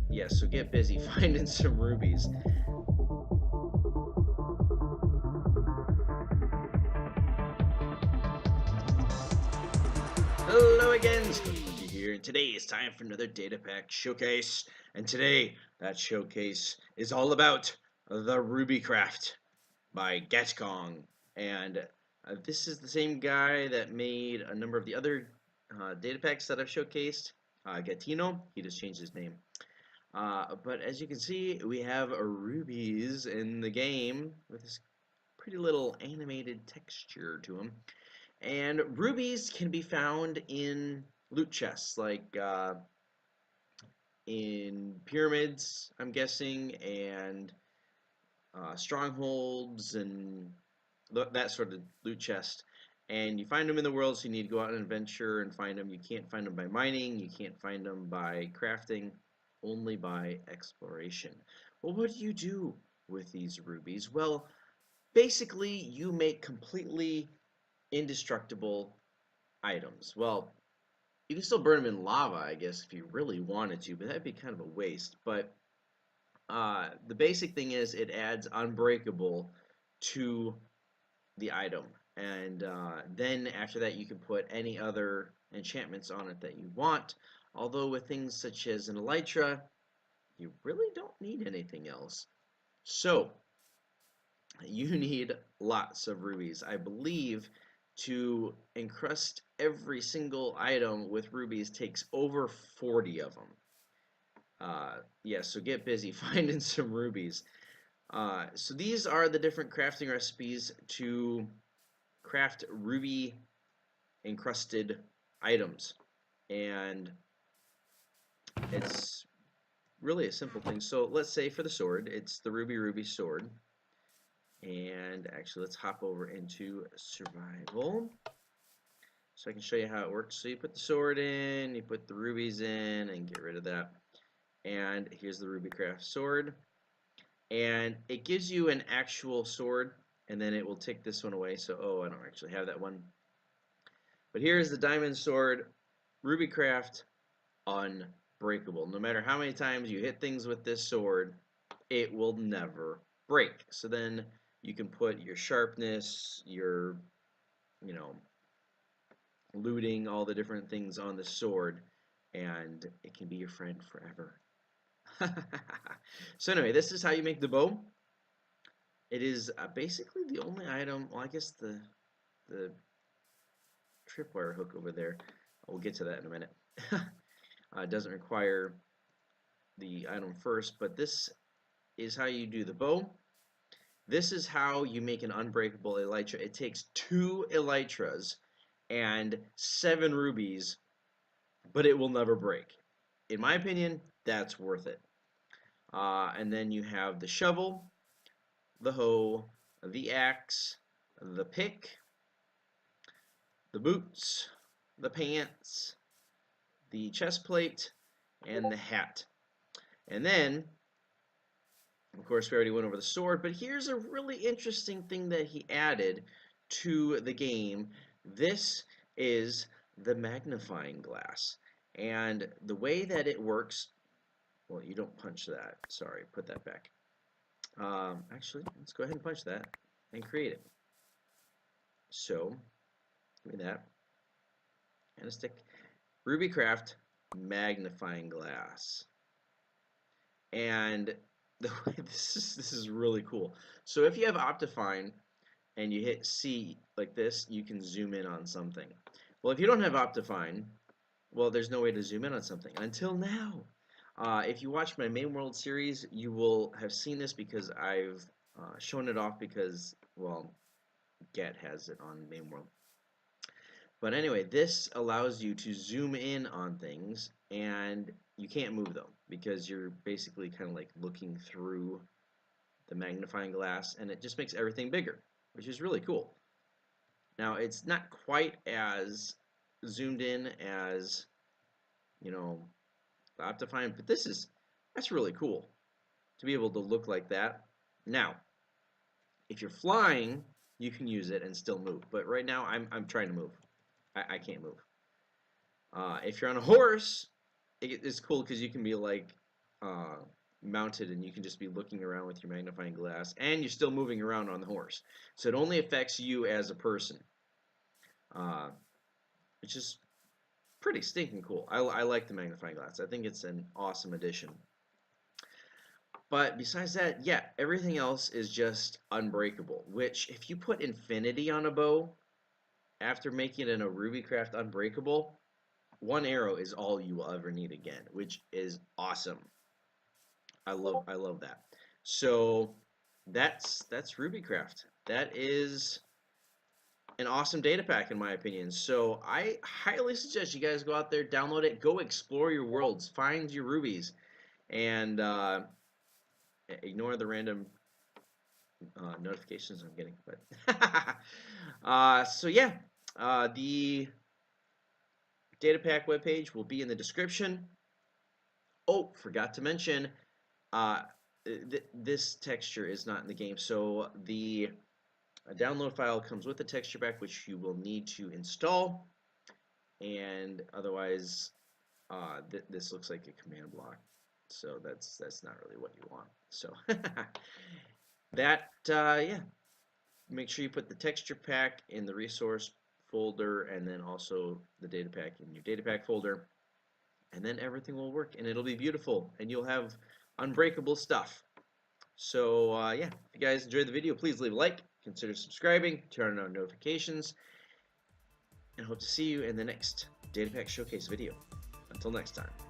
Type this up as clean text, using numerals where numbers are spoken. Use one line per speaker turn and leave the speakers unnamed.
Yeah, so get busy finding some rubies. Hello again, Scooby here, and today is time for another Datapack showcase. And today, that showcase is all about the RubyCraft by Gatkong. And this is the same guy that made a number of the other Datapacks that I've showcased. Gatino, he just changed his name. But as you can see, we have rubies in the game with this pretty little animated texture to them. And rubies can be found in loot chests, like in pyramids, I'm guessing, and strongholds, and that sort of loot chest. And you find them in the world, so you need to go out on an adventure and find them. You can't find them by mining, you can't find them by crafting, only by exploration. Well, what do you do with these rubies? Well, basically, you make completely indestructible items. Well, you can still burn them in lava, I guess, if you really wanted to, but that'd be kind of a waste. But the basic thing is it adds unbreakable to the item. And then after that, you can put any other enchantments on it that you want. Although with things such as an elytra, you really don't need anything else. So, you need lots of rubies. I believe to encrust every single item with rubies takes over 40 of them. Yeah, so get busy finding some rubies. So these are the different crafting recipes to craft ruby encrusted items. And it's really a simple thing. So let's say for the sword, it's the ruby sword. And actually, let's hop over into survival so I can show you how it works. So you put the sword in, you put the rubies in, and get rid of that. And here's the RubyCraft sword. And it gives you an actual sword, and then it will take this one away. So, oh, I don't actually have that one. But here's the diamond sword, RubyCraft unbreakable. No matter how many times you hit things with this sword, it will never break. So then you can put your sharpness, your, looting, all the different things on the sword, and it can be your friend forever. So anyway, this is how you make the bow. It is basically the only item, well, I guess the tripwire hook over there, we'll get to that in a minute. It doesn't require the item first, but this is how you do the bow. This is how you make an unbreakable elytra. It takes 2 elytras and 7 rubies, but it will never break. In my opinion, that's worth it. And then you have the shovel, the hoe, the axe, the pick, the boots, the pants, the chest plate, and the hat. And then, of course, we already went over the sword, but here's a really interesting thing that he added to the game. This is the magnifying glass. And the way that it works, well, you don't punch that. Sorry, put that back. Actually, let's go ahead and punch that and create it. So, give me that. And a stick. RubyCraft magnifying glass. And the way this is really cool. So if you have Optifine and you hit C like this, you can zoom in on something. Well, if you don't have Optifine, well, there's no way to zoom in on something until now. If you watch my main world series, you will have seen this because I've shown it off because, well, Get has it on main world. But anyway, this allows you to zoom in on things, and you can't move them because you're basically kind of like looking through the magnifying glass, and it just makes everything bigger, which is really cool. Now, it's not quite as zoomed in as, Optifine, but that's really cool to be able to look like that. Now, if you're flying, you can use it and still move, but right now I'm trying to move. I can't move. If you're on a horse, it's cool because you can be like mounted and you can just be looking around with your magnifying glass and you're still moving around on the horse. So it only affects you as a person, uh, which is pretty stinking cool. I like the magnifying glass. I think it's an awesome addition. But besides that, yeah, everything else is just unbreakable, which if you put infinity on a bow after making it in a RubyCraft unbreakable, one arrow is all you will ever need again, which is awesome. I love that. So that's RubyCraft. That is an awesome data pack in my opinion. So I highly suggest you guys go out there, download it, go explore your worlds, find your rubies, and ignore the random notifications I'm getting. But so yeah, the data pack webpage will be in the description. Oh, forgot to mention, this texture is not in the game, so the download file comes with the texture pack, which you will need to install, and otherwise, this looks like a command block, so that's not really what you want. So that yeah, make sure you put the texture pack in the resource folder, and then also the data pack in your data pack folder. And then everything will work and it'll be beautiful and you'll have unbreakable stuff. So yeah, if you guys enjoyed the video, please leave a like, consider subscribing, turn on notifications, and hope to see you in the next Datapack Showcase video. Until next time.